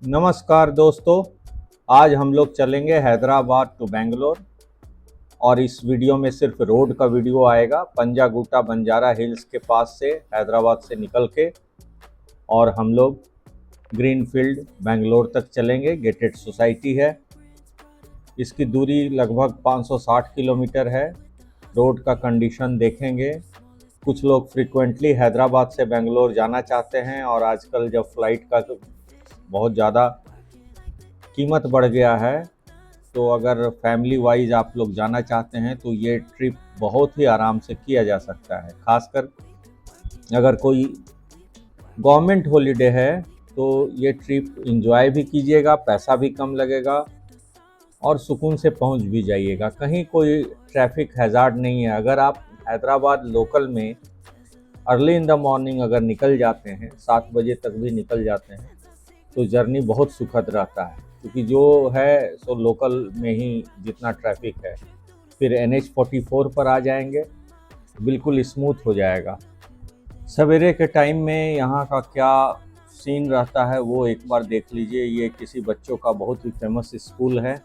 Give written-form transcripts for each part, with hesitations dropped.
नमस्कार दोस्तों। आज हम लोग चलेंगे हैदराबाद टू बेंगलोर और इस वीडियो में सिर्फ रोड का वीडियो आएगा। पंजागुट्टा बंजारा हिल्स के पास से हैदराबाद से निकल के और हम लोग ग्रीनफील्ड बेंगलोर तक चलेंगे। गेटेड सोसाइटी है, इसकी दूरी लगभग 560 किलोमीटर है। रोड का कंडीशन देखेंगे। कुछ लोग फ्रीक्वेंटली हैदराबाद से बेंगलोर जाना चाहते हैं और आजकल जब फ्लाइट का बहुत ज़्यादा कीमत बढ़ गया है, तो अगर फैमिली वाइज आप लोग जाना चाहते हैं तो ये ट्रिप बहुत ही आराम से किया जा सकता है। खासकर अगर कोई गवर्नमेंट हॉलीडे है तो ये ट्रिप एंजॉय भी कीजिएगा, पैसा भी कम लगेगा और सुकून से पहुंच भी जाइएगा। कहीं कोई ट्रैफिक हैजार्ड नहीं है। अगर आप हैदराबाद लोकल में अर्ली इन द मॉर्निंग अगर निकल जाते हैं, 7 बजे तक भी निकल जाते हैं, तो जर्नी बहुत सुखद रहता है, क्योंकि जो है सो लोकल में ही जितना ट्रैफिक है। फिर NH-44 पर आ जाएंगे, बिल्कुल स्मूथ हो जाएगा। सवेरे के टाइम में यहाँ का क्या सीन रहता है वो एक बार देख लीजिए। ये किसी बच्चों का बहुत ही फेमस स्कूल है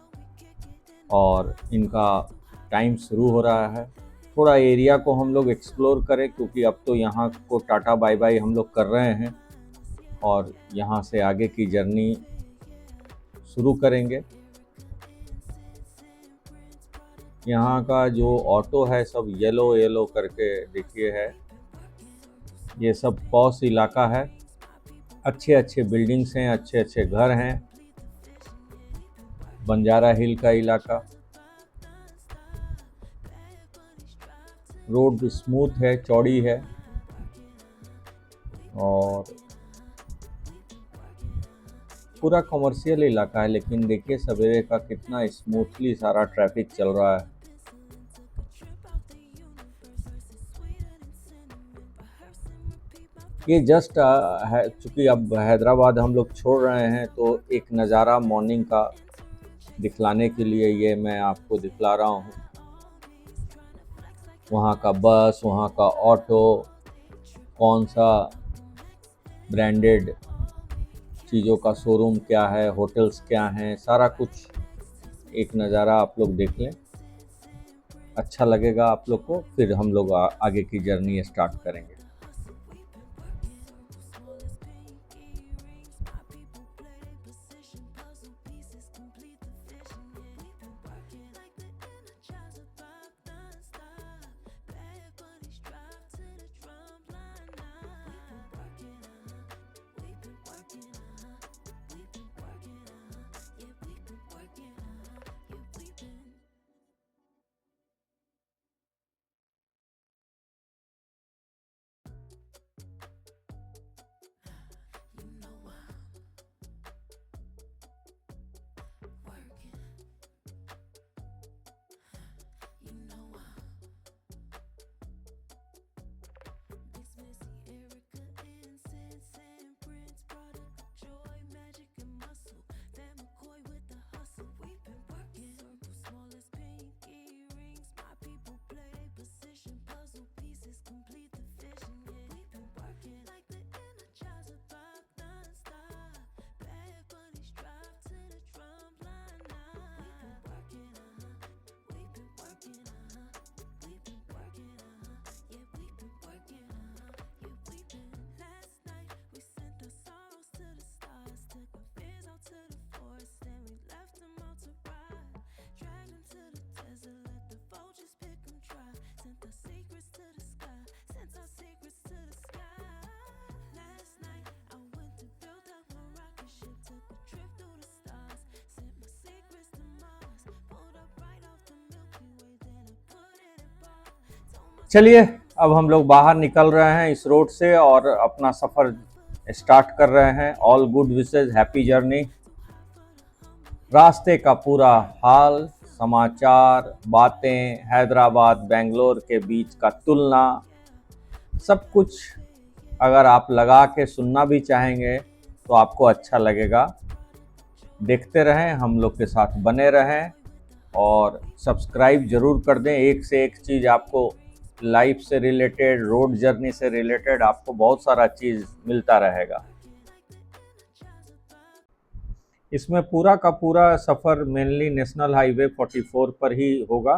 और इनका टाइम शुरू हो रहा है। थोड़ा एरिया को हम लोग एक्सप्लोर करें, क्योंकि अब तो यहाँ को टाटा बाय बाय हम लोग कर रहे हैं और यहाँ से आगे की जर्नी शुरू करेंगे। यहाँ का जो ऑटो है सब येलो येलो करके देखिए है। ये सब पॉश इलाका है, अच्छे अच्छे बिल्डिंग्स हैं, अच्छे अच्छे घर हैं। बंजारा हिल का इलाका, रोड स्मूथ है, चौड़ी है और पूरा कमर्शियल इलाका है। लेकिन देखिए सवेरे का कितना स्मूथली सारा ट्रैफिक चल रहा है। ये जस्ट है, चूँकि अब हैदराबाद हम लोग छोड़ रहे हैं तो एक नज़ारा मॉर्निंग का दिखलाने के लिए ये मैं आपको दिखला रहा हूँ। वहाँ का बस, वहाँ का ऑटो, कौन सा ब्रांडेड चीज़ों का शोरूम क्या है, होटल्स क्या हैं, सारा कुछ एक नज़ारा आप लोग देख लें, अच्छा लगेगा आप लोग को। फिर हम लोग आगे की जर्नी स्टार्ट करेंगे। चलिए अब हम लोग बाहर निकल रहे हैं इस रोड से और अपना सफ़र स्टार्ट कर रहे हैं। All good wishes, happy journey. रास्ते का पूरा हाल, समाचार, बातें, हैदराबाद बेंगलोर के बीच का तुलना, सब कुछ अगर आप लगा के सुनना भी चाहेंगे तो आपको अच्छा लगेगा। देखते रहें, हम लोग के साथ बने रहें और सब्सक्राइब ज़रूर कर दें। एक से एक चीज़ आपको लाइफ से रिलेटेड, रोड जर्नी से रिलेटेड आपको बहुत सारा चीज़ मिलता रहेगा। इसमें पूरा का पूरा सफ़र मेनली नेशनल हाईवे 44 पर ही होगा।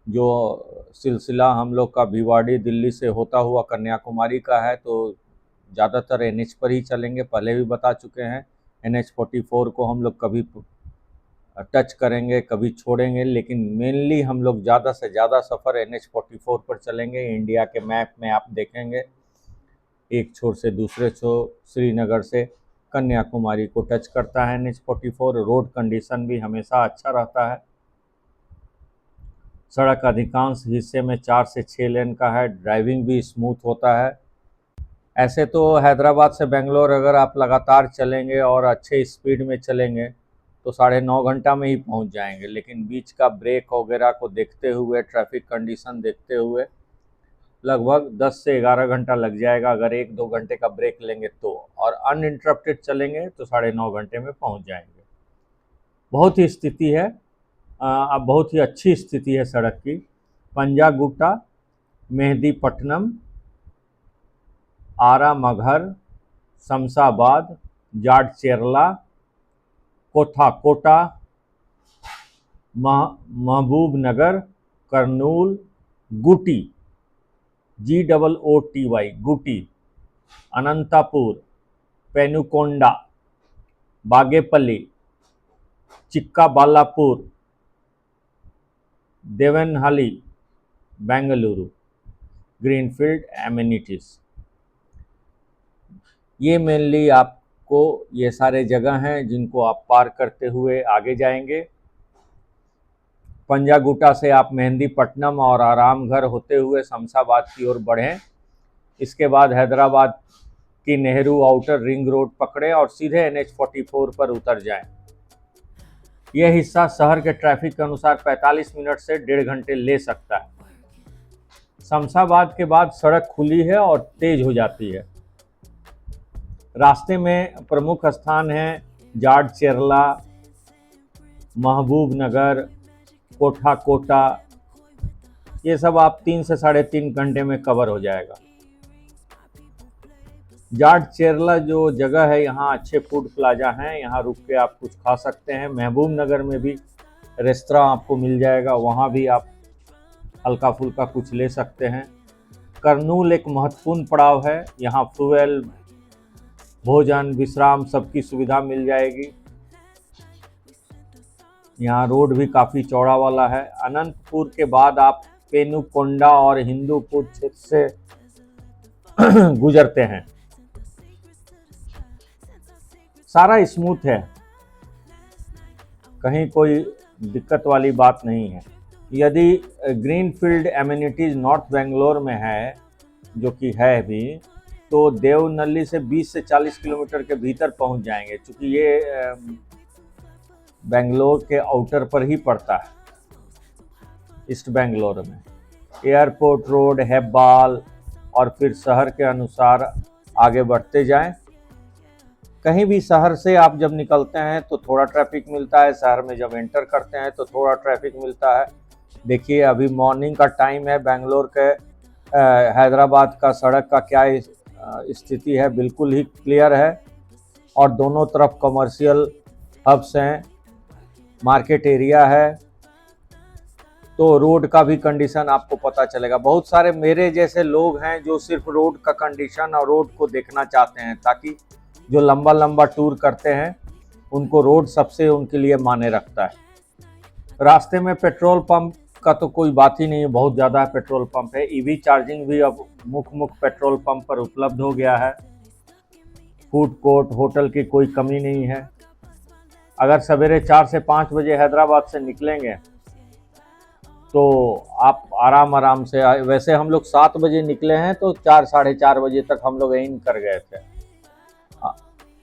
जो सिलसिला हम लोग का भिवाड़ी दिल्ली से होता हुआ कन्याकुमारी का है, तो ज़्यादातर NH पर ही चलेंगे। पहले भी बता चुके हैं, NH 44 को हम लोग कभी टच करेंगे कभी छोड़ेंगे, लेकिन मेनली हम लोग ज़्यादा से ज़्यादा सफ़र NH 44 पर चलेंगे। इंडिया के मैप में आप देखेंगे एक छोर से दूसरे छोर श्रीनगर से कन्याकुमारी को टच करता है NH 44। रोड कंडीशन भी हमेशा अच्छा रहता है। सड़क अधिकांश हिस्से में 4 से 6 लेन का है। ड्राइविंग भी स्मूथ होता है। ऐसे तो हैदराबाद से बेंगलोर अगर आप लगातार चलेंगे और अच्छे स्पीड में चलेंगे तो 9.5 घंटा में ही पहुंच जाएंगे, लेकिन बीच का ब्रेक वगैरह को देखते हुए, ट्रैफिक कंडीशन देखते हुए लगभग 10 से 11 घंटा लग जाएगा अगर 1-2 घंटे का ब्रेक लेंगे तो, और अनइंटरप्टेड चलेंगे तो 9.5 घंटे में पहुंच जाएंगे। बहुत ही स्थिति है, अब बहुत ही अच्छी स्थिति है सड़क की। Panjagutta, Mehdipatnam, Aramghar, Shamshabad, Jadcherla, Kothakota, Mahbubnagar, Kurnool, Gooty, GOOTY, Gooty, Anantapur, Penukonda, Bagepalli, Chikkaballapur, Devanahalli, Bengaluru. Greenfield amenities, ये मेनली आपको ये सारे जगह हैं जिनको आप पार करते हुए आगे जाएंगे। पंजागुट्टा से आप मेहंदीपट्टनम और आरामघर होते हुए शमशाबाद की ओर बढ़ें। इसके बाद हैदराबाद की नेहरू आउटर रिंग रोड पकड़ें और सीधे NH 44 पर उतर जाएं। यह हिस्सा शहर के ट्रैफिक के अनुसार 45 मिनट से 1.5 घंटे ले सकता है। शमशाबाद के बाद सड़क खुली है और तेज हो जाती है। रास्ते में प्रमुख स्थान हैं जाडचेरला, महबूबनगर, कोठाकोटा। ये सब आप 3 से 3.5 घंटे में कवर हो जाएगा। जाडचेरला जो जगह है, यहाँ अच्छे फूड प्लाजा हैं, यहाँ रुक के आप कुछ खा सकते हैं। महबूबनगर में भी रेस्तरां आपको मिल जाएगा, वहाँ भी आप हल्का फुल्का कुछ ले सकते हैं। कर्नूल एक महत्वपूर्ण पड़ाव है, यहाँ फ्यूल, भोजन, विश्राम सबकी सुविधा मिल जाएगी। यहाँ रोड भी काफ़ी चौड़ा वाला है। अनंतपुर के बाद आप पेनुकोंडा और हिंदूपुर क्षेत्र से गुजरते हैं। सारा स्मूथ है, कहीं कोई दिक्कत वाली बात नहीं है। यदि ग्रीनफील्ड एमिनिटीज़ नॉर्थ बेंगलोर में है, जो कि है भी, तो देवनहली से 20 से 40 किलोमीटर के भीतर पहुंच जाएंगे, क्योंकि ये बेंगलोर के आउटर पर ही पड़ता है, ईस्ट बेंगलोर में। एयरपोर्ट रोड, हेब्बाल और फिर शहर के अनुसार आगे बढ़ते जाएं। कहीं भी शहर से आप जब निकलते हैं तो थोड़ा ट्रैफिक मिलता है, शहर में जब एंटर करते हैं तो थोड़ा ट्रैफिक मिलता है। देखिए अभी मॉर्निंग का टाइम है, बेंगलोर के हैदराबाद का सड़क का क्या स्थिति है, बिल्कुल ही क्लियर है, और दोनों तरफ कमर्शियल हब्स हैं, मार्केट एरिया है, तो रोड का भी कंडीशन आपको पता चलेगा। बहुत सारे मेरे जैसे लोग हैं जो सिर्फ रोड का कंडीशन और रोड को देखना चाहते हैं, ताकि जो लंबा लंबा टूर करते हैं उनको रोड सबसे उनके लिए मायने रखता है। रास्ते में पेट्रोल पंप का तो कोई बात ही नहीं है, बहुत ज़्यादा पेट्रोल पंप है। EV चार्जिंग भी अब मुख्य पेट्रोल पंप पर उपलब्ध हो गया है। फूड कोर्ट, होटल की कोई कमी नहीं है। अगर सवेरे 4 से 5 बजे हैदराबाद से निकलेंगे तो आप आराम से, वैसे हम लोग 7 बजे निकले हैं तो 4 साढ़े 4 बजे तक हम लोग इन कर गए थे,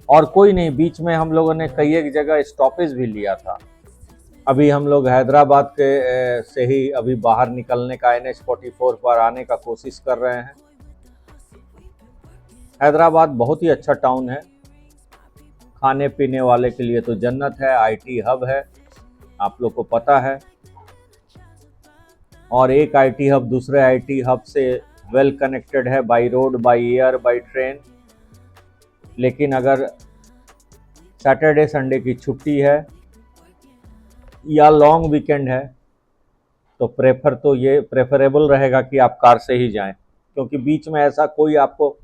और कोई नहीं, बीच में हम लोगों ने कई एक जगह स्टॉपेज भी लिया था। अभी हम लोग हैदराबाद के से ही अभी बाहर निकलने का, NH 44 पर आने का कोशिश कर रहे हैं। हैदराबाद बहुत ही अच्छा टाउन है, खाने पीने वाले के लिए तो जन्नत है। IT हब है, आप लोग को पता है, और एक IT हब दूसरे IT हब से वेल कनेक्टेड है, by road, by air, by train. लेकिन अगर सैटरडे संडे की छुट्टी है या लॉन्ग वीकेंड है तो प्रेफरेबल रहेगा कि आप कार से ही जाएं, क्योंकि बीच में ऐसा कोई आपको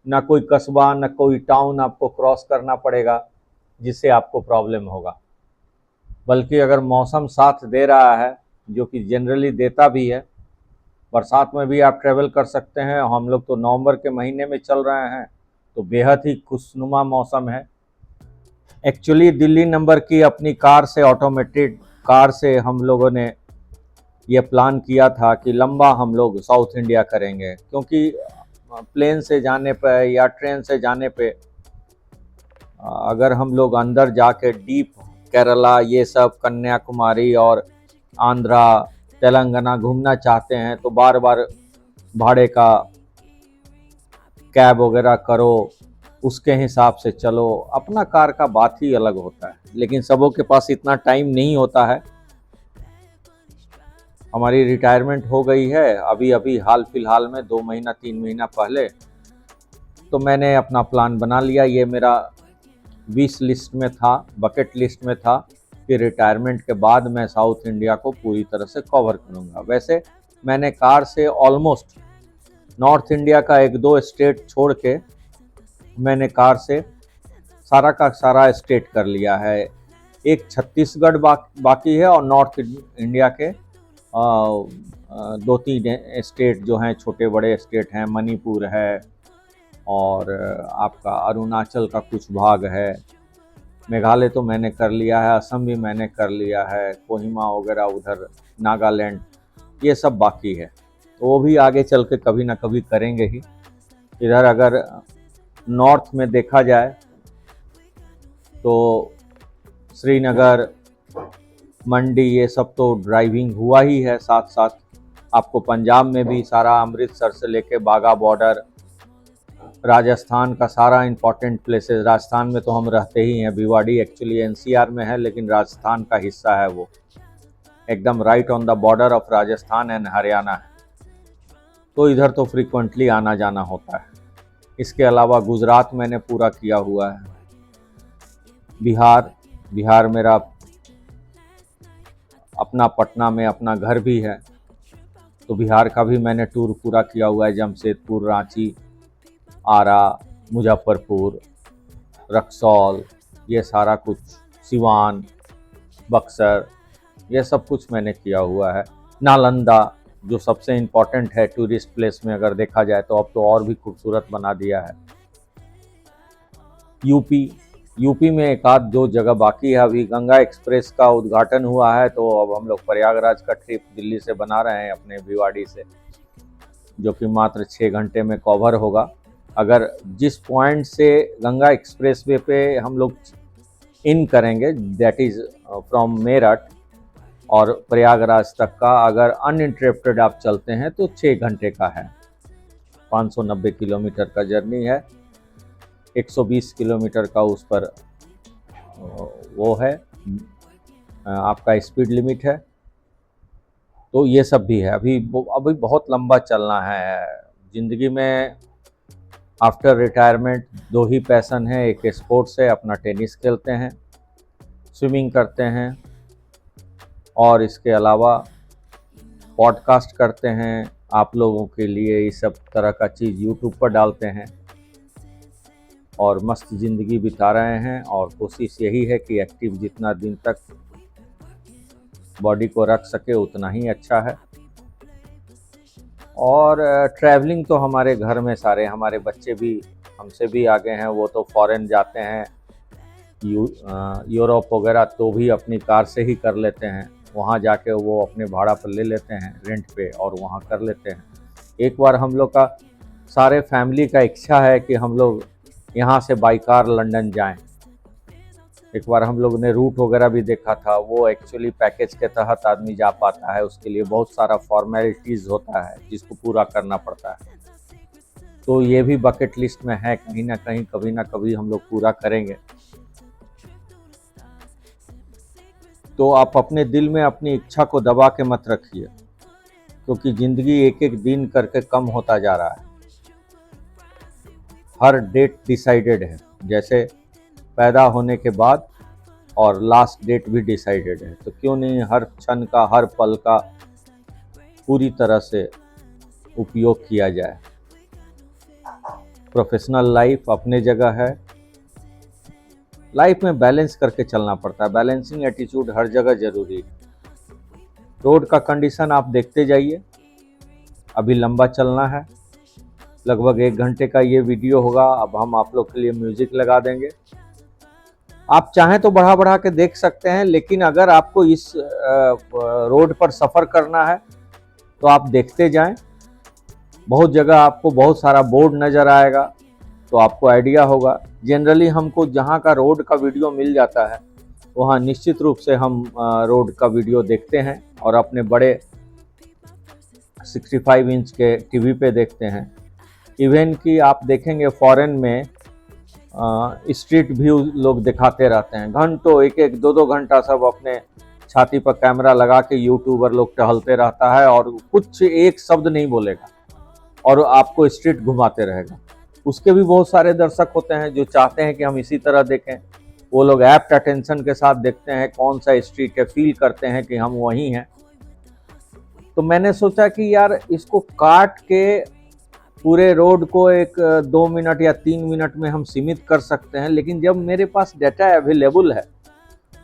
ना कोई कस्बा ना कोई टाउन आपको क्रॉस करना पड़ेगा जिससे आपको प्रॉब्लम होगा। बल्कि अगर मौसम साथ दे रहा है, जो कि जनरली देता भी है, बरसात में भी आप ट्रैवल कर सकते हैं। हम लोग तो नवंबर के महीने में चल रहे हैं तो बेहद ही खुशनुमा मौसम है। एक्चुअली दिल्ली नंबर की अपनी कार से, ऑटोमेटेड कार से हम लोगों ने ये प्लान किया था कि लंबा हम लोग साउथ इंडिया करेंगे, क्योंकि प्लेन से जाने पे या ट्रेन से जाने पे अगर हम लोग अंदर जाके डीप केरला, ये सब कन्याकुमारी और आंध्रा तेलंगाना घूमना चाहते हैं तो बार बार भाड़े का कैब वगैरह करो, उसके हिसाब से चलो। अपना कार का बात ही अलग होता है, लेकिन सबों के पास इतना टाइम नहीं होता है। हमारी रिटायरमेंट हो गई है अभी अभी हाल फिलहाल में 2 महीना 3 महीना पहले, तो मैंने अपना प्लान बना लिया। ये मेरा विश लिस्ट में था, बकेट लिस्ट में था कि रिटायरमेंट के बाद मैं साउथ इंडिया को पूरी तरह से कवर करूँगा। वैसे मैंने कार से ऑलमोस्ट नॉर्थ इंडिया का 1-2 स्टेट छोड़ के मैंने कार से सारा का सारा स्टेट कर लिया है। एक छत्तीसगढ़ बाकी है और नॉर्थ इंडिया के 2-3 स्टेट जो हैं, छोटे बड़े स्टेट हैं, मणिपुर है और आपका अरुणाचल का कुछ भाग है, मेघालय तो मैंने कर लिया है, असम भी मैंने कर लिया है, कोहिमा वगैरह उधर नागालैंड, ये सब बाकी है। तो वो भी आगे चल के कभी ना कभी करेंगे ही। इधर अगर नॉर्थ में देखा जाए तो श्रीनगर, मंडी, ये सब तो ड्राइविंग हुआ ही है। साथ साथ आपको पंजाब में भी सारा, अमृतसर से लेके बाघा बॉर्डर, राजस्थान का सारा इंपॉर्टेंट प्लेसेस, राजस्थान में तो हम रहते ही हैं। भिवाड़ी एक्चुअली एनसीआर में है लेकिन राजस्थान का हिस्सा है, वो एकदम right on the border of Rajasthan and Haryana है, तो इधर तो फ्रीक्वेंटली आना जाना होता है। इसके अलावा गुजरात मैंने पूरा किया हुआ है, बिहार मेरा अपना पटना में अपना घर भी है, तो बिहार का भी मैंने टूर पूरा किया हुआ है। जमशेदपुर, रांची, आरा, मुजफ्फरपुर, रक्सौल, ये सारा कुछ, सिवान, बक्सर, ये सब कुछ मैंने किया हुआ है। नालंदा जो सबसे इम्पॉर्टेंट है टूरिस्ट प्लेस में अगर देखा जाए, तो अब तो और भी खूबसूरत बना दिया है। यूपी में 1-2 जगह बाकी है। अभी गंगा एक्सप्रेस का उद्घाटन हुआ है, तो अब हम लोग प्रयागराज का ट्रिप दिल्ली से बना रहे हैं अपने भिवाड़ी से, जो कि मात्र 6 घंटे में कवर होगा। अगर जिस पॉइंट से गंगा एक्सप्रेस वे पे हम लोग इन करेंगे, दैट इज़ फ्रॉम मेरठ और प्रयागराज तक का, अगर अनइंटरप्टेड आप चलते हैं तो 6 घंटे का है। 590 किलोमीटर का जर्नी है, 120 किलोमीटर का उस पर वो है आपका स्पीड लिमिट है। तो ये सब भी है। अभी बहुत लंबा चलना है ज़िंदगी में। आफ्टर रिटायरमेंट 2 ही पैशन है, एक स्पोर्ट्स है, अपना टेनिस खेलते हैं, स्विमिंग करते हैं, और इसके अलावा पॉडकास्ट करते हैं आप लोगों के लिए। इस सब तरह का चीज़ यूट्यूब पर डालते हैं और मस्त ज़िंदगी बिता रहे हैं। और कोशिश यही है कि एक्टिव जितना दिन तक बॉडी को रख सके उतना ही अच्छा है। और ट्रैवलिंग तो हमारे घर में सारे, हमारे बच्चे भी हमसे भी आगे हैं, वो तो फॉरेन जाते हैं, यूरोप वगैरह, तो भी अपनी कार से ही कर लेते हैं। वहाँ जाके वो अपने भाड़ा पर ले लेते हैं रेंट पे और वहाँ कर लेते हैं। एक बार हम लोग का सारे फैमिली का इच्छा है कि हम लोग यहाँ से बाई कार लंदन जाएं। एक बार हम लोग ने रूट वगैरह भी देखा था, वो एक्चुअली पैकेज के तहत आदमी जा पाता है, उसके लिए बहुत सारा फॉर्मेलिटीज़ होता है जिसको पूरा करना पड़ता है। तो ये भी बकेट लिस्ट में है, कहीं ना कहीं कभी ना कभी हम लोग पूरा करेंगे। तो आप अपने दिल में अपनी इच्छा को दबा के मत रखिए, क्योंकि ज़िंदगी एक एक दिन करके कम होता जा रहा है। हर डेट डिसाइडेड है। जैसे पैदा होने के बाद, और लास्ट डेट भी डिसाइडेड है। तो क्यों नहीं हर क्षण का, हर पल का पूरी तरह से उपयोग किया जाए। प्रोफेशनल लाइफ अपने जगह है, लाइफ में बैलेंस करके चलना पड़ता है, बैलेंसिंग एटीट्यूड हर जगह जरूरी है। रोड का कंडीशन आप देखते जाइए, अभी लंबा चलना है, लगभग 1 घंटे का ये वीडियो होगा। अब हम आप लोग के लिए म्यूजिक लगा देंगे, आप चाहें तो बढ़ा बढ़ा के देख सकते हैं, लेकिन अगर आपको इस रोड पर सफ़र करना है तो आप देखते जाएं। बहुत जगह आपको बहुत सारा बोर्ड नज़र आएगा तो आपको आइडिया होगा। जनरली हमको जहां का रोड का वीडियो मिल जाता है वहां निश्चित रूप से हम रोड का वीडियो देखते हैं और अपने बड़े 65 इंच के टीवी पे देखते हैं। इवन कि आप देखेंगे फॉरेन में स्ट्रीट व्यू लोग दिखाते रहते हैं, घंटों, 1-1, 2-2 घंटा सब अपने छाती पर कैमरा लगा के यूट्यूबर लोग टहलते रहता है और कुछ एक शब्द नहीं बोलेगा और आपको स्ट्रीट घुमाते रहेगा। उसके भी बहुत सारे दर्शक होते हैं जो चाहते हैं कि हम इसी तरह देखें। वो लोग एप्ट अटेंशन के साथ देखते हैं कौन सा स्ट्रीट है, फील करते हैं कि हम वहीं हैं। तो मैंने सोचा कि यार इसको काट के पूरे रोड को एक 2 मिनट या 3 मिनट में हम सीमित कर सकते हैं, लेकिन जब मेरे पास डाटा अवेलेबल है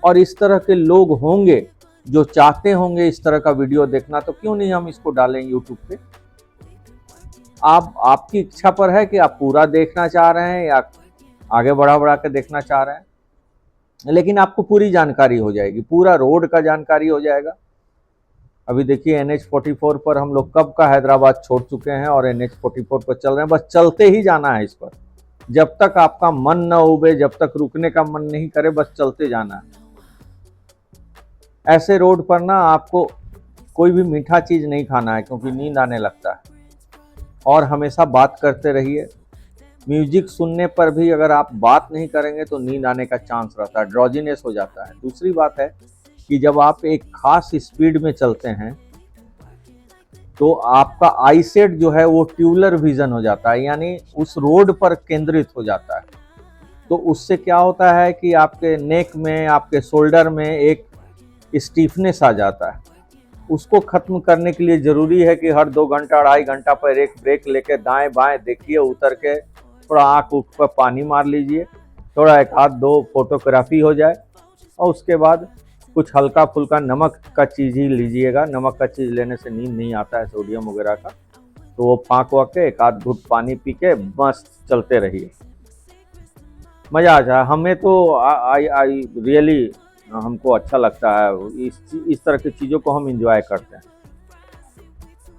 और इस तरह के लोग होंगे जो चाहते होंगे इस तरह का वीडियो देखना, तो क्यों नहीं हम इसको डालें यूट्यूब पे। आपकी इच्छा पर है कि आप पूरा देखना चाह रहे हैं या आगे बढ़ा के देखना चाह रहे हैं, लेकिन आपको पूरी जानकारी हो जाएगी, पूरा रोड का जानकारी हो जाएगा। अभी देखिए NH44 पर हम लोग कब का हैदराबाद छोड़ चुके हैं और NH44 पर चल रहे हैं, बस चलते ही जाना है इस पर। जब तक आपका मन न उबे, जब तक रुकने का मन नहीं करे, बस चलते जाना है। ऐसे रोड पर ना आपको कोई भी मीठा चीज नहीं खाना है क्योंकि नींद आने लगता है, और हमेशा बात करते रहिए। म्यूजिक सुनने पर भी अगर आप बात नहीं करेंगे तो नींद आने का चांस रहता है, ड्रॉजीनेस हो जाता है। दूसरी बात है कि जब आप एक खास स्पीड में चलते हैं तो आपका आईसेट जो है वो ट्यूबुलर विजन हो जाता है, यानी उस रोड पर केंद्रित हो जाता है। तो उससे क्या होता है कि आपके नेक में, आपके शोल्डर में एक स्टीफनेस आ जाता है। उसको खत्म करने के लिए ज़रूरी है कि हर 2 घंटा 2.5 घंटा पर एक ब्रेक लेके दाएं बाएं देखिए, उतर के थोड़ा आँख उठ पर पानी मार लीजिए, थोड़ा 1-2 फोटोग्राफी हो जाए, और उसके बाद कुछ हल्का फुल्का नमक का चीज़ ही लीजिएगा। नमक का चीज़ लेने से नींद नहीं आता है, सोडियम वगैरह का। तो वो फाँक वाक के 1-2 घूंट पानी पी के मस्त चलते रहिए, मज़ा आ जाए। हमें तो आई रियली हमको अच्छा लगता है, इस तरह की चीज़ों को हम एंजॉय करते हैं।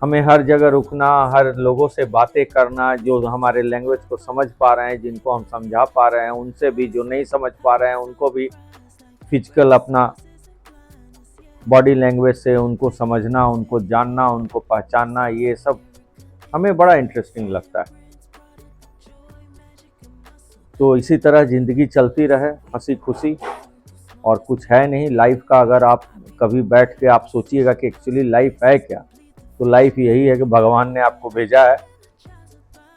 हमें हर जगह रुकना, हर लोगों से बातें करना, जो हमारे लैंग्वेज को समझ पा रहे हैं, जिनको हम समझा पा रहे हैं, उनसे भी जो नहीं समझ पा रहे हैं उनको भी फिजिकल अपना बॉडी लैंग्वेज से उनको समझना, उनको जानना, उनको पहचानना, ये सब हमें बड़ा इंटरेस्टिंग लगता है। तो इसी तरह ज़िंदगी चलती रहे हंसी खुशी, और कुछ है नहीं लाइफ का। अगर आप कभी बैठ के आप सोचिएगा कि एक्चुअली लाइफ है क्या, तो लाइफ यही है कि भगवान ने आपको भेजा है,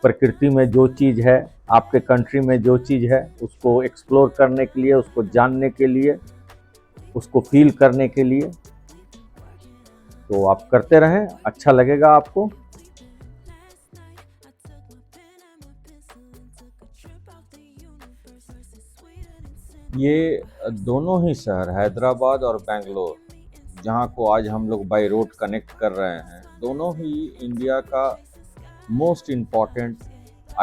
प्रकृति में जो चीज़ है, आपके कंट्री में जो चीज़ है, उसको एक्सप्लोर करने के लिए, उसको जानने के लिए, उसको फील करने के लिए। तो आप करते रहें, अच्छा लगेगा आपको। ये दोनों ही शहर, हैदराबाद और बेंगलोर, जहाँ को आज हम लोग बाई रोड कनेक्ट कर रहे हैं, दोनों ही इंडिया का मोस्ट इम्पॉर्टेंट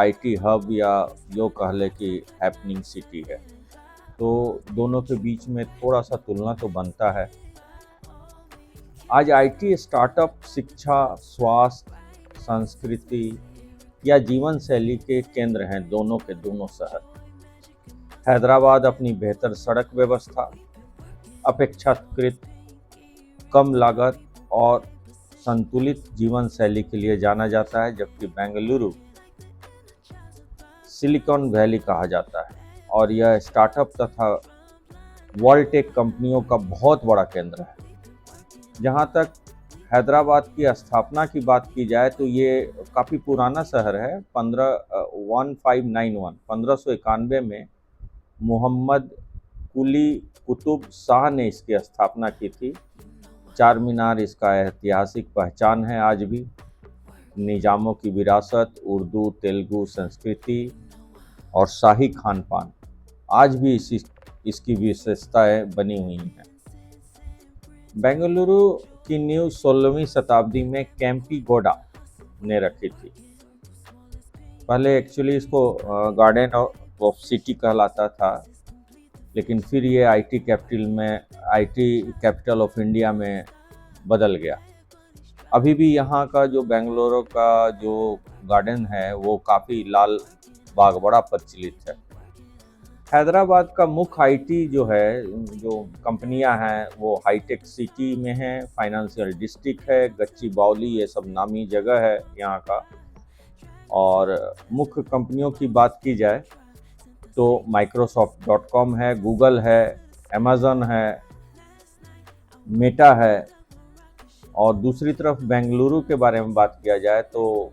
IT हब या जो कह ले कि हैपनिंग सिटी है। तो दोनों के बीच में थोड़ा सा तुलना तो बनता है। आज IT स्टार्टअप शिक्षा, स्वास्थ्य, संस्कृति या जीवन शैली के केंद्र हैं दोनों के दोनों शहर। हैदराबाद अपनी बेहतर सड़क व्यवस्था, अपेक्षाकृत कम लागत और संतुलित जीवन शैली के लिए जाना जाता है, जबकि बेंगलुरु सिलिकॉन वैली कहा जाता है और यह स्टार्टअप तथा वर्ल्ड टेक कंपनियों का बहुत बड़ा केंद्र है। जहां तक हैदराबाद की स्थापना की बात की जाए तो ये काफ़ी पुराना शहर है। 1591 में मोहम्मद कुली कुतुब शाह ने इसकी स्थापना की थी। चार मीनार इसका ऐतिहासिक पहचान है आज भी। निजामों की विरासत, उर्दू, तेलुगु संस्कृति और शाही खान पान आज भी इसकी विशेषताएं बनी हुई हैं। बेंगलुरु की नींव 16वीं शताब्दी में केम्पीगौडा ने रखी थी। पहले एक्चुअली इसको गार्डन ऑफ सिटी कहलाता था, लेकिन फिर ये आईटी कैपिटल ऑफ इंडिया में बदल गया। अभी भी यहाँ का जो बेंगलुरु का जो गार्डन है वो काफ़ी लाल बाग बड़ा प्रचलित है। हैदराबाद का मुख्य आईटी जो कंपनियां हैं वो हाईटेक सिटी में हैं, फाइनेंशियल डिस्ट्रिक्ट है, गच्चीबौली, ये सब नामी जगह है यहाँ का। और मुख्य कंपनियों की बात की जाए तो Microsoft.com है, गूगल है, अमेज़न है, मेटा है। और दूसरी तरफ बेंगलुरु के बारे में बात किया जाए तो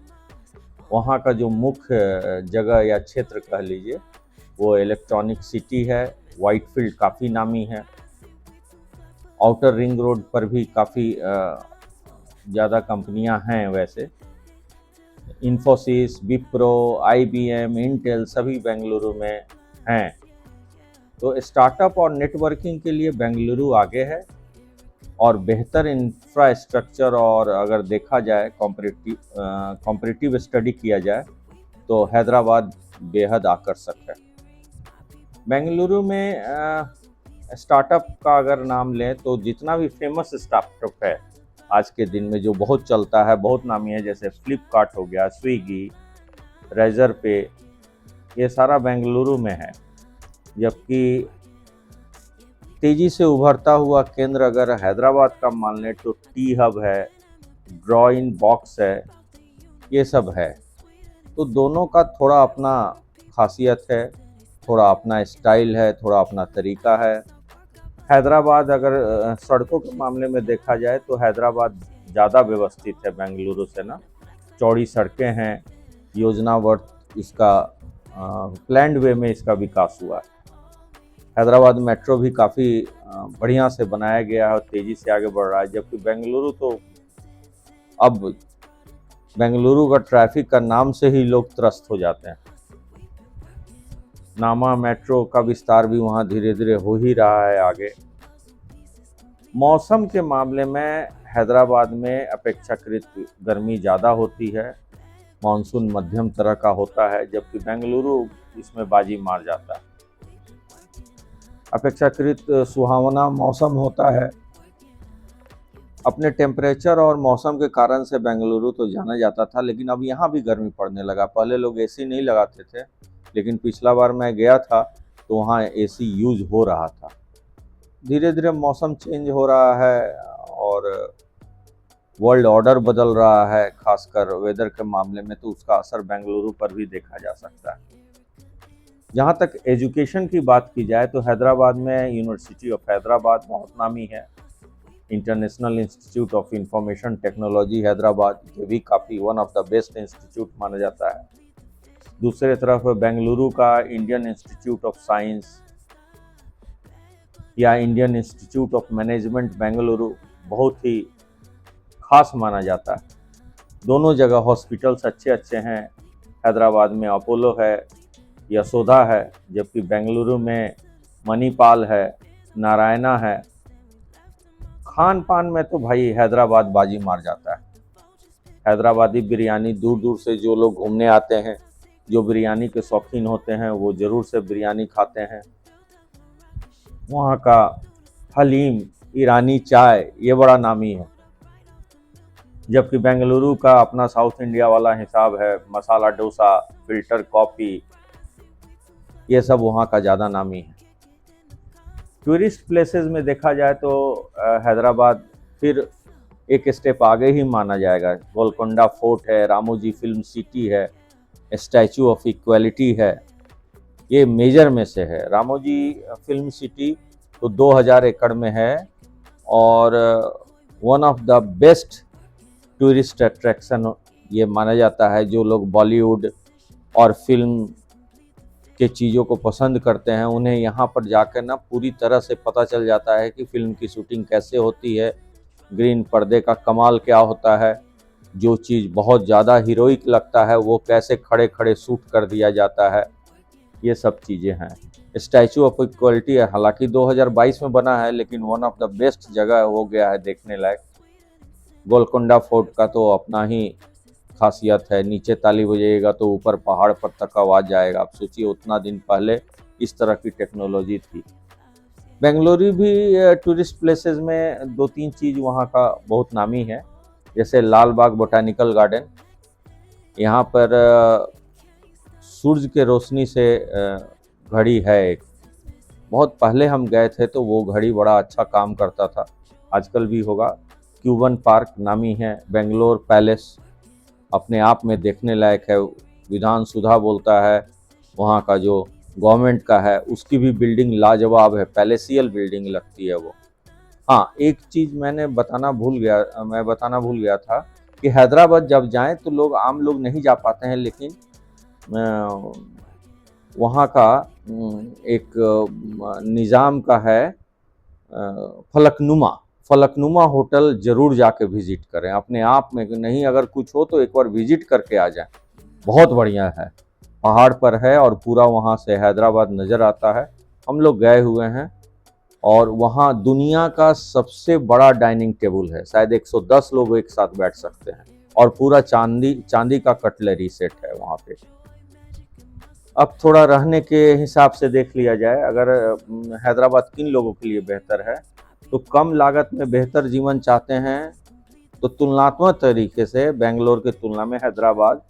वहाँ का जो मुख्य जगह या क्षेत्र कह लीजिए वो इलेक्ट्रॉनिक सिटी है। व्हाइटफील्ड काफ़ी नामी है। आउटर रिंग रोड पर भी काफ़ी ज़्यादा कंपनियां हैं। वैसे इन्फोसिस, विप्रो, IBM, इंटेल सभी बेंगलुरु में हैं। तो स्टार्टअप और नेटवर्किंग के लिए बेंगलुरु आगे है और बेहतर इंफ्रास्ट्रक्चर और अगर देखा जाए कॉम्पिटिटिव स्टडी किया जाए तो हैदराबाद बेहद आकर्षक है। बेंगलुरु में स्टार्टअप का अगर नाम लें तो जितना भी फेमस स्टार्टअप है आज के दिन में जो बहुत चलता है, बहुत नामी है, जैसे फ्लिपकार्ट हो गया, स्विगी, रेजर पे, ये सारा बेंगलुरु में है। जबकि तेज़ी से उभरता हुआ केंद्र अगर हैदराबाद का मान लें तो टी हब है, ड्रॉ इन बॉक्स है, ये सब है। तो दोनों का थोड़ा अपना खासियत है, थोड़ा अपना स्टाइल है, थोड़ा अपना तरीका है। हैदराबाद अगर सड़कों के मामले में देखा जाए तो हैदराबाद ज़्यादा व्यवस्थित है बेंगलुरु से ना। चौड़ी सड़कें हैं, योजनाबद्ध इसका प्लान्ड वे में इसका विकास हुआ है। हैदराबाद मेट्रो भी काफ़ी बढ़िया से बनाया गया है और तेज़ी से आगे बढ़ रहा है। जबकि बेंगलुरु तो अब बेंगलुरु का ट्रैफिक का नाम से ही लोग त्रस्त हो जाते हैं। नामा मेट्रो का विस्तार भी वहाँ धीरे धीरे हो ही रहा है आगे। मौसम के मामले में हैदराबाद में अपेक्षाकृत गर्मी ज़्यादा होती है, मानसून मध्यम तरह का होता है, जबकि बेंगलुरु इसमें बाजी मार जाता है। अपेक्षाकृत सुहावना मौसम होता है। अपने टेम्परेचर और मौसम के कारण से बेंगलुरु तो जाना जाता था, लेकिन अब यहाँ भी गर्मी पड़ने लगा। पहले लोग एसी नहीं लगाते थे, लेकिन पिछला बार मैं गया था तो वहाँ एसी यूज हो रहा था। धीरे धीरे मौसम चेंज हो रहा है और वर्ल्ड ऑर्डर बदल रहा है, खासकर वेदर के मामले में, तो उसका असर बेंगलुरु पर भी देखा जा सकता है। जहाँ तक एजुकेशन की बात की जाए तो हैदराबाद में यूनिवर्सिटी ऑफ हैदराबाद बहुत नामी है। International institute of information technology Hyderabad, ये भी काफ़ी one of the best institute माना जाता है। दूसरे तरफ बेंगलुरु का इंडियन इंस्टीट्यूट ऑफ साइंस या Indian institute of management Bengaluru बहुत ही खास माना जाता है। दोनों जगह हॉस्पिटल्स अच्छे अच्छे हैं। हैदराबाद में अपोलो है, यशोदा है, जबकि बेंगलुरु में मणिपाल है, नारायणा है। खान पान में तो भाई हैदराबाद बाजी मार जाता है। हैदराबादी बिरयानी दूर दूर से जो लोग घूमने आते हैं, जो बिरयानी के शौकीन होते हैं, वो ज़रूर से बिरयानी खाते हैं। वहाँ का हलीम, ईरानी चाय, ये बड़ा नामी है। जबकि बेंगलुरु का अपना साउथ इंडिया वाला हिसाब है, मसाला डोसा, फिल्टर कॉफ़ी, ये सब वहाँ का ज़्यादा नामी है। टूरिस्ट प्लेसेस में देखा जाए तो हैदराबाद फिर एक स्टेप आगे ही माना जाएगा। गोलकोंडा फोर्ट है, रामोजी फिल्म सिटी है, स्टैचू ऑफ इक्वालिटी है, ये मेजर में से है। रामोजी फिल्म सिटी तो 2000 एकड़ में है और one of the best tourist attraction ये माना जाता है। जो लोग बॉलीवुड और फिल्म के चीज़ों को पसंद करते हैं, उन्हें यहाँ पर जाकर ना पूरी तरह से पता चल जाता है कि फ़िल्म की शूटिंग कैसे होती है, ग्रीन पर्दे का कमाल क्या होता है, जो चीज़ बहुत ज़्यादा हीरोइक लगता है वो कैसे खड़े खड़े शूट कर दिया जाता है, ये सब चीज़ें हैं। स्टैचू ऑफ इक्वलिटी है, हालांकि 2022 में बना है, लेकिन वन ऑफ द बेस्ट जगह हो गया है देखने लायक। गोलकोंडा फोर्ट का तो अपना ही खासियत है, नीचे ताली बजाइएगा तो ऊपर पहाड़ पर तक आवाज़ जाएगा। आप सोचिए उतना दिन पहले इस तरह की टेक्नोलॉजी थी। बेंगलुरु भी टूरिस्ट प्लेसेस में 2-3 चीज़ वहाँ का बहुत नामी है, जैसे लाल बाग बोटानिकल गार्डन। यहाँ पर सूरज के रोशनी से घड़ी है एक, बहुत पहले हम गए थे तो वो घड़ी बड़ा अच्छा काम करता था, आजकल भी होगा। क्यूबन पार्क नामी है। बेंगलोर पैलेस अपने आप में देखने लायक है, विधान सुधा बोलता है, वहाँ का जो गवर्नमेंट का है उसकी भी बिल्डिंग लाजवाब है, पैलेसियल बिल्डिंग लगती है वो। हाँ, एक चीज़ मैं बताना भूल गया था कि हैदराबाद जब जाएं तो आम लोग नहीं जा पाते हैं, लेकिन वहाँ का एक निज़ाम का है फलकनुमा होटल ज़रूर जाके विज़िट करें। अपने आप में नहीं, अगर कुछ हो तो एक बार विज़िट करके आ जाएं, बहुत बढ़िया है, पहाड़ पर है और पूरा वहाँ से हैदराबाद नज़र आता है। हम लोग गए हुए हैं और वहाँ दुनिया का सबसे बड़ा डाइनिंग टेबल है, शायद 110 लोग एक साथ बैठ सकते हैं, और पूरा चांदी का कटलरी सेट है वहाँ पे। अब थोड़ा रहने के हिसाब से देख लिया जाए, अगर हैदराबाद किन लोगों के लिए बेहतर है, तो कम लागत में बेहतर जीवन चाहते हैं तो तुलनात्मक तरीके से बेंगलोर के तुलना में हैदराबाद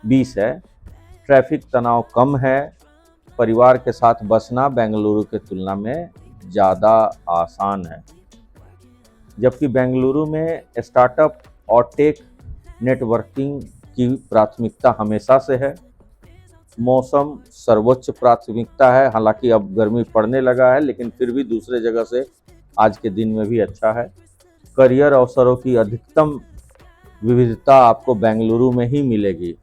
20 है। ट्रैफिक तनाव कम है, परिवार के साथ बसना बेंगलुरु के तुलना में ज़्यादा आसान है। जबकि बेंगलुरु में स्टार्टअप और टेक नेटवर्किंग की प्राथमिकता हमेशा से है। मौसम सर्वोच्च प्राथमिकता है, हालांकि अब गर्मी पड़ने लगा है, लेकिन फिर भी दूसरे जगह से आज के दिन में भी अच्छा है। करियर अवसरों की अधिकतम विविधता आपको बेंगलुरु में ही मिलेगी,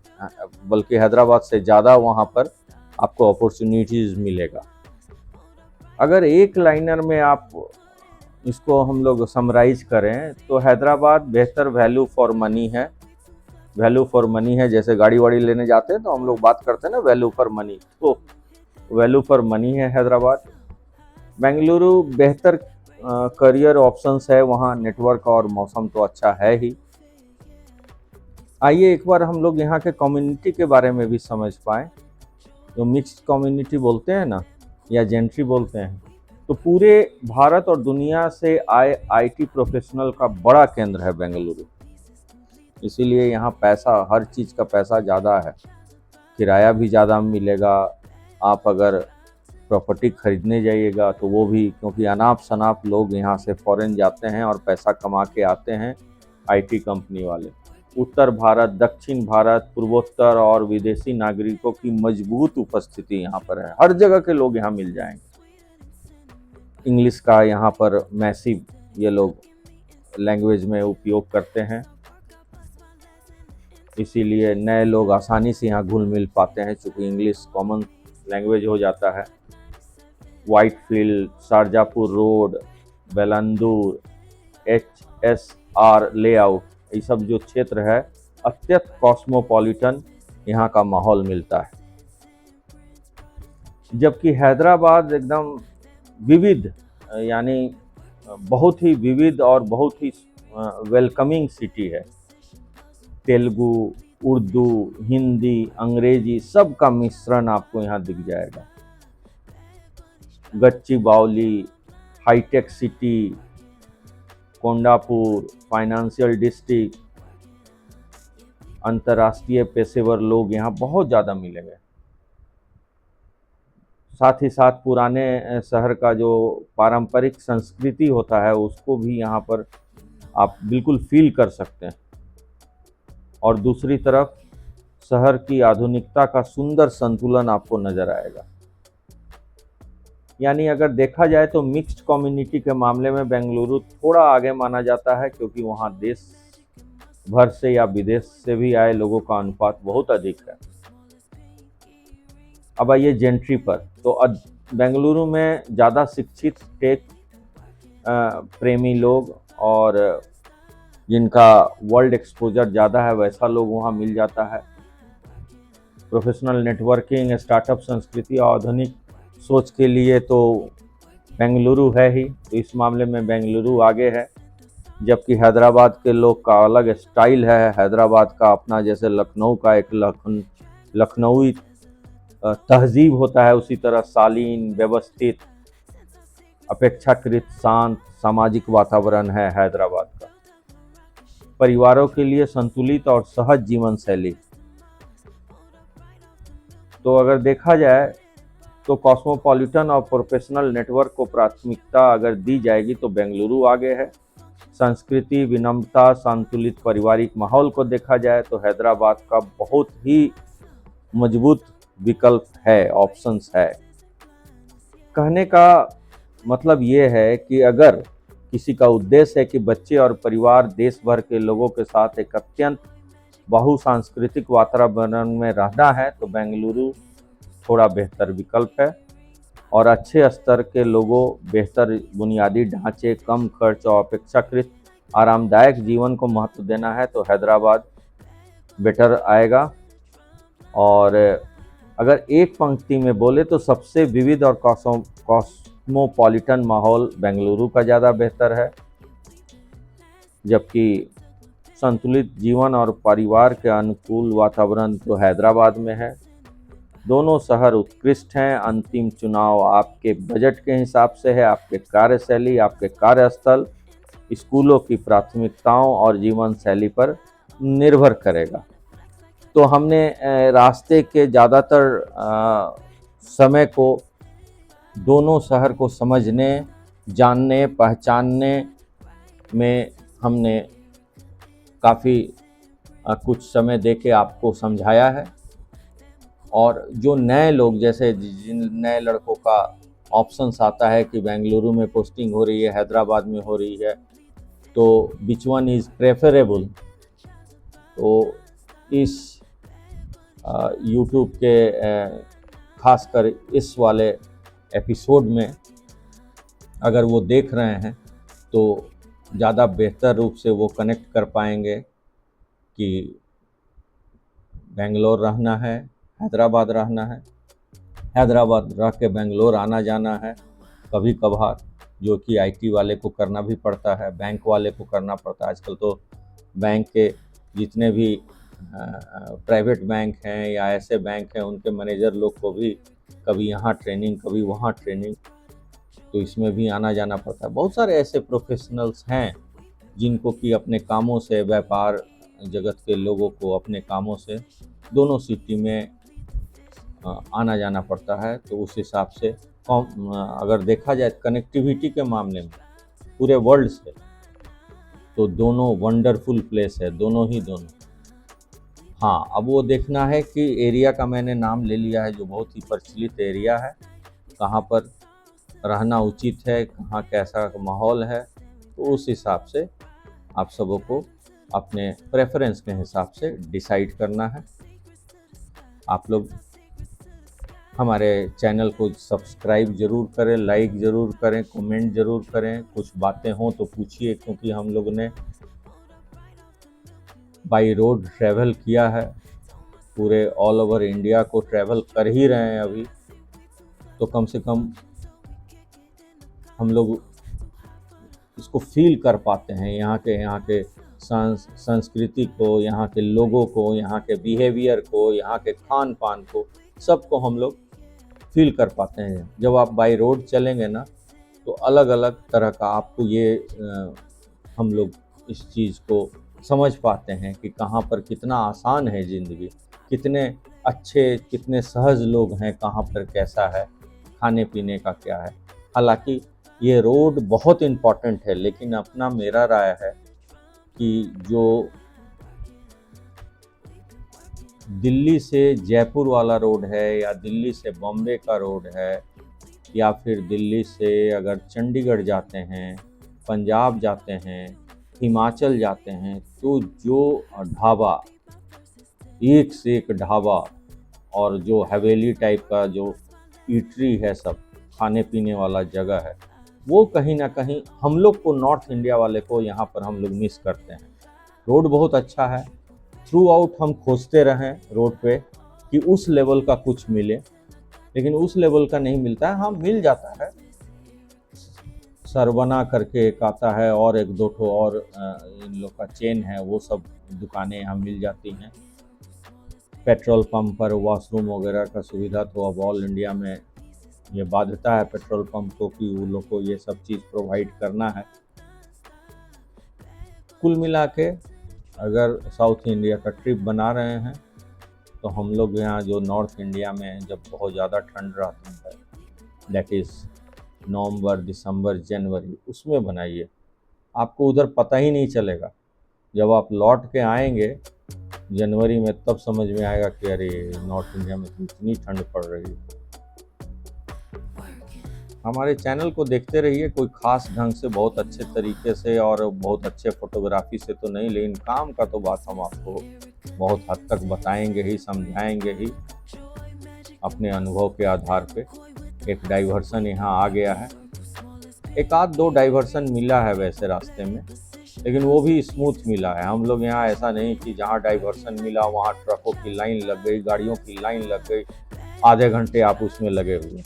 बल्कि हैदराबाद से ज़्यादा वहाँ पर आपको अपॉर्चुनिटीज़ मिलेगा। अगर एक लाइनर में आप इसको हम लोग समराइज करें तो हैदराबाद बेहतर वैल्यू फॉर मनी है। जैसे गाड़ी वाड़ी लेने जाते हैं तो हम लोग बात करते हैं ना वैल्यू फॉर मनी, तो वैल्यू फॉर मनी है हैदराबाद। बेंगलुरु बेहतर करियर ऑप्शंस है, वहाँ नेटवर्क और मौसम तो अच्छा है ही। आइए एक बार हम लोग यहाँ के कम्युनिटी के बारे में भी समझ पाएँ। जो मिक्स्ड कम्युनिटी बोलते हैं ना, या जेंट्री बोलते हैं, तो पूरे भारत और दुनिया से आए आईटी प्रोफेशनल का बड़ा केंद्र है बेंगलुरु। इसीलिए यहाँ पैसा, हर चीज़ का पैसा ज़्यादा है, किराया भी ज़्यादा मिलेगा। आप अगर प्रॉपर्टी खरीदने जाइएगा तो वो भी, क्योंकि अनाप शनाप लोग यहाँ से फॉरेन जाते हैं और पैसा कमा के आते हैं आईटी कंपनी वाले। उत्तर भारत, दक्षिण भारत, पूर्वोत्तर और विदेशी नागरिकों की मजबूत उपस्थिति यहाँ पर है, हर जगह के लोग यहाँ मिल जाएंगे। इंग्लिश का यहाँ पर मैसिव ये लोग लैंग्वेज में उपयोग करते हैं, इसीलिए नए लोग आसानी से यहाँ घुल मिल पाते हैं, चूँकि इंग्लिश कॉमन लैंग्वेज हो जाता है। Whitefield, Sarjapur road, Bellandur, HSR layout, ये सब जो क्षेत्र है अत्यंत कॉस्मोपॉलिटन यहाँ का माहौल मिलता है। जबकि हैदराबाद एकदम विविध, यानी बहुत ही विविध और बहुत ही वेलकमिंग सिटी है। तेलुगु, उर्दू, हिंदी, अंग्रेजी सब का मिश्रण आपको यहाँ दिख जाएगा। गच्चीबावली, हाईटेक सिटी, कोंडापुर, फाइनेंशियल डिस्ट्रिक्ट, अंतर्राष्ट्रीय पेशेवर लोग यहाँ बहुत ज़्यादा मिलेंगे। साथ ही साथ पुराने शहर का जो पारंपरिक संस्कृति होता है उसको भी यहाँ पर आप बिल्कुल फील कर सकते हैं। और दूसरी तरफ शहर की आधुनिकता का सुंदर संतुलन आपको नजर आएगा। यानी अगर देखा जाए तो मिक्स्ड कम्युनिटी के मामले में बेंगलुरु थोड़ा आगे माना जाता है, क्योंकि वहाँ देश भर से या विदेश से भी आए लोगों का अनुपात बहुत अधिक है। अब आइए जेंट्री पर। तो बेंगलुरु में ज़्यादा शिक्षित टेक प्रेमी लोग और जिनका वर्ल्ड एक्सपोजर ज़्यादा है वैसा लोग वहाँ मिल जाता है। प्रोफेशनल नेटवर्किंग, स्टार्टअप संस्कृति और आधुनिक सोच के लिए तो बेंगलुरु है ही। तो इस मामले में बेंगलुरु आगे है, जबकि हैदराबाद के लोग का अलग स्टाइल है। हैदराबाद का अपना, जैसे लखनऊ का एक लखनऊई तहजीब होता है, उसी तरह शालीन, व्यवस्थित, अपेक्षाकृत शांत सामाजिक वातावरण है हैदराबाद का। परिवारों के लिए संतुलित और सहज जीवन शैली। तो अगर देखा जाए तो कॉस्मोपॉलिटन और प्रोफेशनल नेटवर्क को प्राथमिकता अगर दी जाएगी तो बेंगलुरु आगे है। संस्कृति, विनम्रता, संतुलित पारिवारिक माहौल को देखा जाए तो हैदराबाद का बहुत ही मजबूत विकल्प है, ऑप्शंस है। कहने का मतलब ये है कि अगर किसी का उद्देश्य है कि बच्चे और परिवार देश भर के लोगों के साथ एक अत्यंत बहुसांस्कृतिक वातावरण में रहना है तो बेंगलुरु थोड़ा बेहतर विकल्प है। और अच्छे स्तर के लोगों, बेहतर बुनियादी ढांचे, कम खर्च और अपेक्षाकृत आरामदायक जीवन को महत्व देना है तो हैदराबाद बेटर आएगा। और अगर एक पंक्ति में बोले तो सबसे विविध और कॉस्मोपॉलिटन माहौल बेंगलुरु का ज़्यादा बेहतर है, जबकि संतुलित जीवन और परिवार के अनुकूल वातावरण तो हैदराबाद में है। दोनों शहर उत्कृष्ट हैं। अंतिम चुनाव आपके बजट के हिसाब से है, आपके कार्यशैली, आपके कार्यस्थल, स्कूलों की प्राथमिकताओं और जीवन शैली पर निर्भर करेगा। तो हमने रास्ते के ज़्यादातर समय को दोनों शहर को समझने, जानने, पहचानने में हमने काफ़ी कुछ समय देके आपको समझाया है। और जो नए लोग, जैसे जिन नए लड़कों का ऑप्शंस आता है कि बेंगलुरु में पोस्टिंग हो रही है, हैदराबाद में हो रही है, तो विच वन इज़ प्रेफरेबल, तो इस यूट्यूब के खासकर इस वाले एपिसोड में अगर वो देख रहे हैं तो ज़्यादा बेहतर रूप से वो कनेक्ट कर पाएंगे कि बेंगलोर रहना है, हैदराबाद रहना है, हैदराबाद रह के बेंगलोर आना जाना है कभी कभार, जो कि आईटी वाले को करना भी पड़ता है, बैंक वाले को करना पड़ता है। आजकल तो बैंक के जितने भी प्राइवेट बैंक हैं या ऐसे बैंक हैं, उनके मैनेजर लोग को भी कभी यहाँ ट्रेनिंग, कभी वहाँ ट्रेनिंग, तो इसमें भी आना जाना पड़ता है। बहुत सारे ऐसे प्रोफेशनल्स हैं जिनको कि अपने कामों से, व्यापार जगत के लोगों को अपने कामों से दोनों सिटी में आना जाना पड़ता है। तो उस हिसाब से अगर देखा जाए कनेक्टिविटी के मामले में पूरे वर्ल्ड से, तो दोनों वंडरफुल प्लेस है, दोनों ही दोनों। हाँ, अब वो देखना है कि एरिया का मैंने नाम ले लिया है जो बहुत ही प्रचलित एरिया है, कहाँ पर रहना उचित है, कहाँ कैसा माहौल है, तो उस हिसाब से आप सबों को अपने प्रेफरेंस के हिसाब से डिसाइड करना है। आप लोग हमारे चैनल को सब्सक्राइब ज़रूर करें, लाइक ज़रूर करें, कमेंट ज़रूर करें, कुछ बातें हों तो पूछिए, क्योंकि हम लोग ने बाई रोड ट्रैवल किया है, पूरे ऑल ओवर इंडिया को ट्रैवल कर ही रहे हैं अभी, तो कम से कम हम लोग इसको फील कर पाते हैं, यहाँ के संस्कृति को, यहाँ के लोगों को, यहाँ के बिहेवियर को, यहाँ के खान पान को, सबको हम लोग फील कर पाते हैं। जब आप बाई रोड चलेंगे ना तो अलग अलग तरह का आपको ये हम लोग इस चीज़ को समझ पाते हैं कि कहाँ पर कितना आसान है ज़िंदगी, कितने अच्छे, कितने सहज लोग हैं, कहाँ पर कैसा है, खाने पीने का क्या है। हालांकि ये रोड बहुत इम्पॉर्टेंट है, लेकिन अपना मेरा राय है कि जो दिल्ली से जयपुर वाला रोड है, या दिल्ली से बॉम्बे का रोड है, या फिर दिल्ली से अगर चंडीगढ़ जाते हैं, पंजाब जाते हैं, हिमाचल जाते हैं, तो जो ढाबा, एक से एक ढाबा और जो हवेली टाइप का जो ईटरी है, सब खाने पीने वाला जगह है, वो कहीं ना कहीं हम लोग को, नॉर्थ इंडिया वाले को यहाँ पर हम लोग मिस करते हैं। रोड बहुत अच्छा है, थ्रू आउट हम खोजते रहें रोड पे कि उस लेवल का कुछ मिले, लेकिन उस लेवल का नहीं मिलता है। हाँ, मिल जाता है। सरवना करके एक आता है और एक दो ठो और इन लोग का चेन है, वो सब दुकानें यहाँ मिल जाती हैं। पेट्रोल पंप पर वॉशरूम वगैरह का सुविधा तो अब ऑल इंडिया में ये बाध्यता है पेट्रोल पंप को कि वो लोग को ये सब चीज़ प्रोवाइड करना है। कुल मिला के अगर साउथ इंडिया का ट्रिप बना रहे हैं तो हम लोग यहाँ जो नॉर्थ इंडिया में जब बहुत ज़्यादा ठंड रहता है, दैट इज़ नवंबर, दिसंबर, जनवरी, उसमें बनाइए। आपको उधर पता ही नहीं चलेगा। जब आप लौट के आएंगे जनवरी में, तब समझ में आएगा कि अरे नॉर्थ इंडिया में तो इतनी ठंड पड़ रही है। हमारे चैनल को देखते रहिए। कोई खास ढंग से, बहुत अच्छे तरीके से और बहुत अच्छे फोटोग्राफी से तो नहीं, लेकिन काम का तो बात हम आपको बहुत हद तक बताएंगे ही, समझाएंगे ही अपने अनुभव के आधार पे। एक डाइवर्सन यहाँ आ गया है, एक आध दो डाइवर्सन मिला है वैसे रास्ते में, लेकिन वो भी स्मूथ मिला है। हम लोग यहाँ ऐसा नहीं कि जहाँ डाइवर्सन मिला वहाँ ट्रकों की लाइन लग गई, गाड़ियों की लाइन लग गई, आधे घंटे आप उसमें लगे हुए।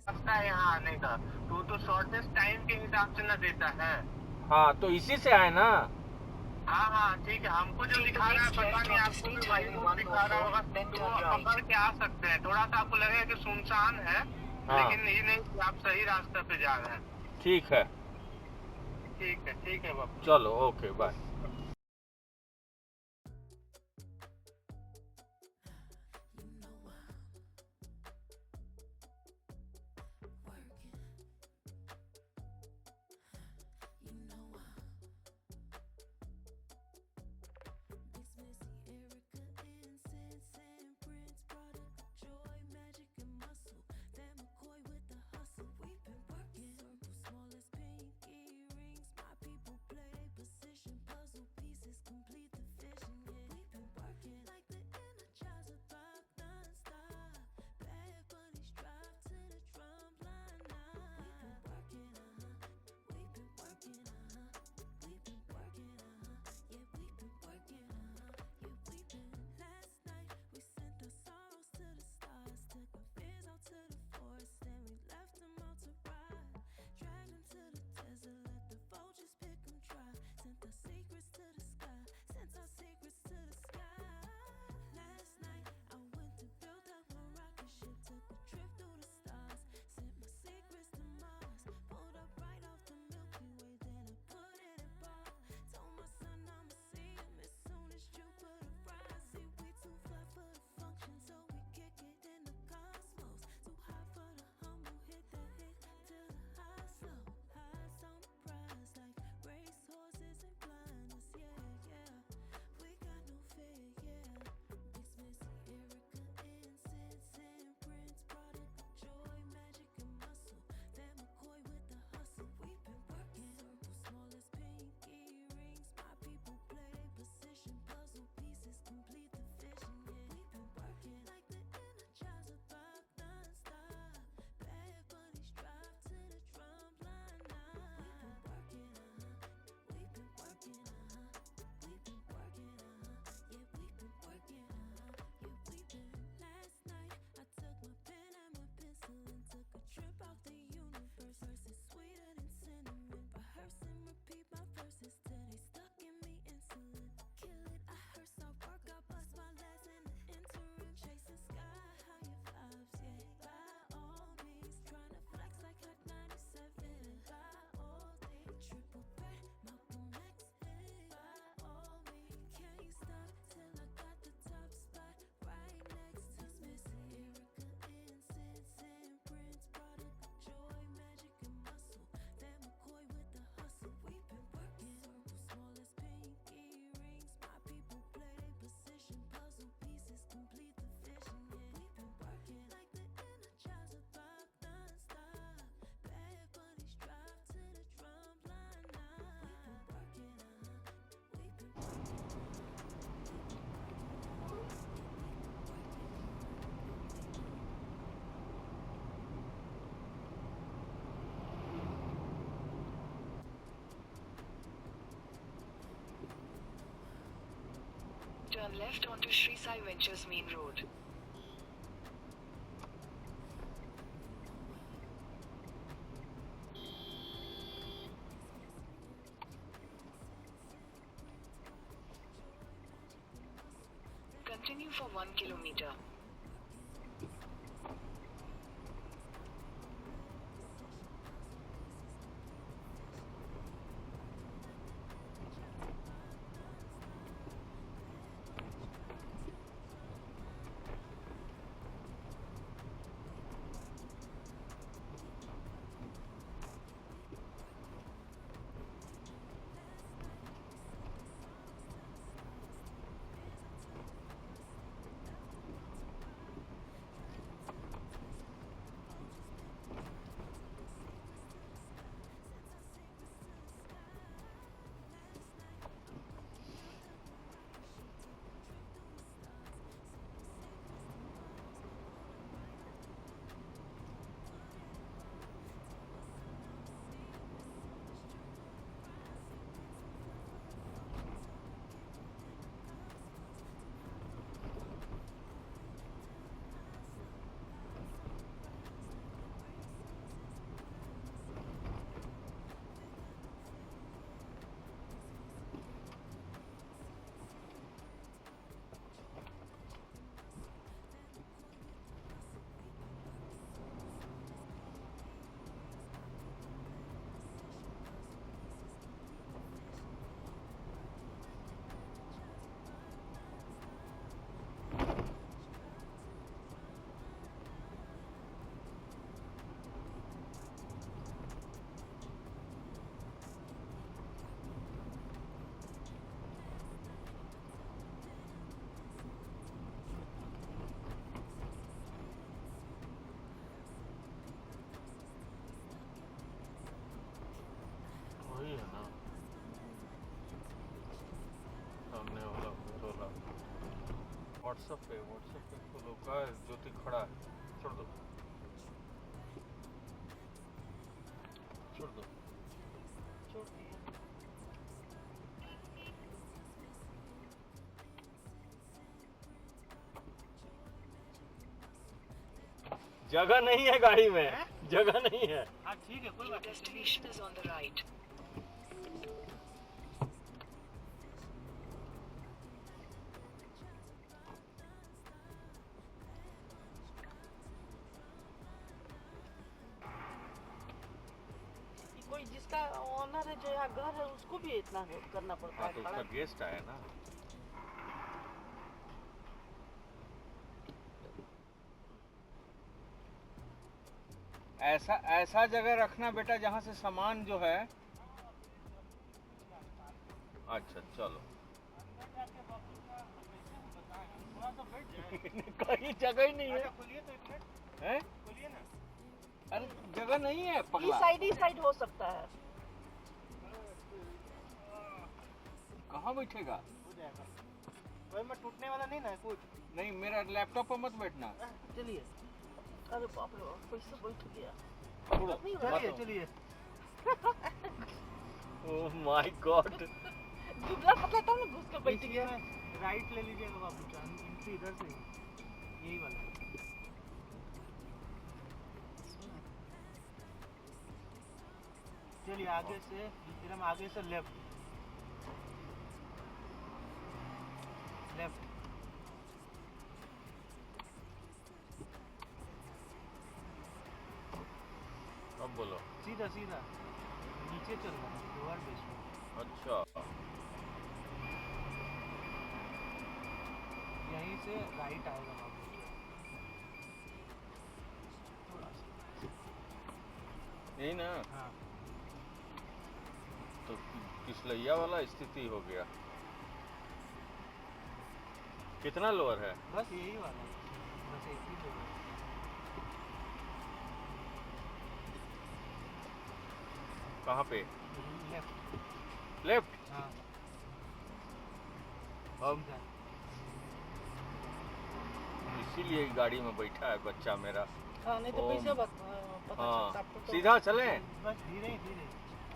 रास्ता है यहाँ आने का, तो शॉर्टेस्ट टाइम के हिसाब से न देता है। हाँ, तो इसी से आए ना। हाँ हाँ ठीक है, हमको जो दिखा रहा है पता नहीं आपको भी वही रोड दिखा रहा होगा, तो पकड़ के आ सकते हैं। थोड़ा सा आपको लगेगा कि सुनसान है, लेकिन ये नहीं कि आप सही रास्ते पे जा रहे हैं। ठीक है, ठीक है बाबू, चलो, okay, bye. turn left onto Sri Sai Ventures main road. Continue for 1 kilometer. वही है ना सामने वाला टोला। व्हाट्सएप पे खोलो का ज्योति खड़ा है, छोड़ दो छोड़ दो छोड़ दिया। जगह नहीं है गाड़ी में, जगह नहीं है। हाँ ठीक है, कोई Your बात नहीं। destination is on the right. कोई जिसका ऑनर है जो यहाँ घर है उसको भी इतना करना पड़ता हाँ है तो खड़ा। उसका गेस्ट आया ना। ऐसा ऐसा जगह रखना बेटा जहाँ से सामान जो है। अच्छा चलो। कहीं जगह ही नहीं है। खोलिए तो एक मिनट, हैं? खोलिए ना। अरे जगह नहीं है इस पगला। साइड हो सकता है। कहाँ बैठेगा? हो जाएगा। कोई में टूटने वाला नहीं ना कुछ। नहीं मेरा लैपटॉप पर मत बैठना। चलिए। अरे बाप रे बाप, कैसे बैठ गया। छोड़ो, नहीं चलिए मत। चलिए। Oh my God. दुबला पतला था ना घुस कर बैठ गया। राइट ले लीजिएगा बाबू जान, एंट्री इधर से यही वाला। चलिए आगे से, फिर हम आगे से लेफ्ट लेफ्ट। अब बोलो। सीधा सीधा नीचे चल रहा है लोअर बेसमेंट। अच्छा यहीं से राइट आएगा बाबू। थोड़ा सा। यही ना। हाँ तो पिछलैया वाला स्थिति हो गया। कितना लोअर है? बस यही वाला, बस एक ही लोग। कहाँ पे? लेफ्ट। लेफ्ट। हाँ अब सीधा। इसीलिए गाड़ी में बैठा है बच्चा मेरा। हाँ नहीं तो ओम। कैसे पता हाँ चलता आपको तो। सीधा चले। बस धीरे धीरे,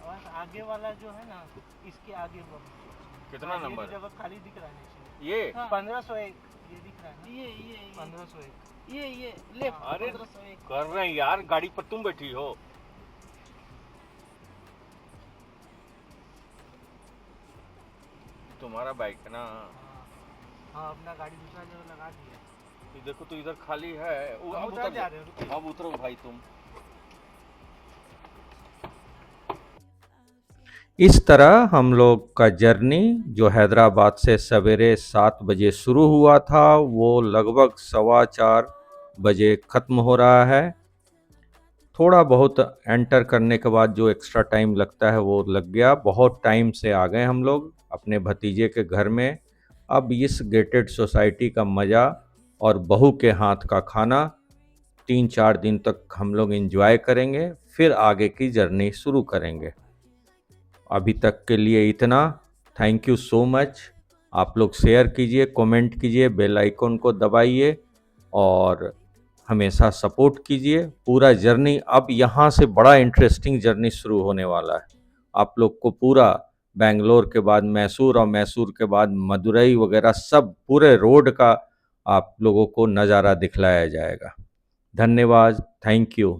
बस आगे वाला जो है ना इसके आगे बस। कितना ये नंबर? जगह खाली दिख रहा है नीचे। ये 1501 ये दिख रहा है ना? ये 1501 ये लेफ्ट अरे 1501 कर रहे हैं यार, गाड़ी पर तुम बैठी हो। तुम्हारा बाइक है ना? हाँ अपना गाड़ी दूसरा जगह लगा दिया। ये देखो तो इधर खाली है। हम अब उतर जा रहे हो, रुकिए। अब उतरो भाई तुम। इस तरह हम लोग का जर्नी जो हैदराबाद से सवेरे 7 बजे शुरू हुआ था वो लगभग 4:15 बजे ख़त्म हो रहा है। थोड़ा बहुत एंटर करने के बाद जो एक्स्ट्रा टाइम लगता है वो लग गया। बहुत टाइम से आ गए हम लोग अपने भतीजे के घर में। अब इस गेटेड सोसाइटी का मज़ा और बहू के हाथ का खाना 3-4 दिन तक हम लोग एंजॉय करेंगे, फिर आगे की जर्नी शुरू करेंगे। अभी तक के लिए इतना। Thank you so much. आप लोग शेयर कीजिए, कमेंट कीजिए, बेल आइकन को दबाइए और हमेशा सपोर्ट कीजिए। पूरा जर्नी अब यहाँ से बड़ा इंटरेस्टिंग जर्नी शुरू होने वाला है। आप लोग को पूरा बेंगलोर के बाद मैसूर और मैसूर के बाद मदुरई वगैरह सब पूरे रोड का आप लोगों को नज़ारा दिखलाया जाएगा। धन्यवाद। Thank you.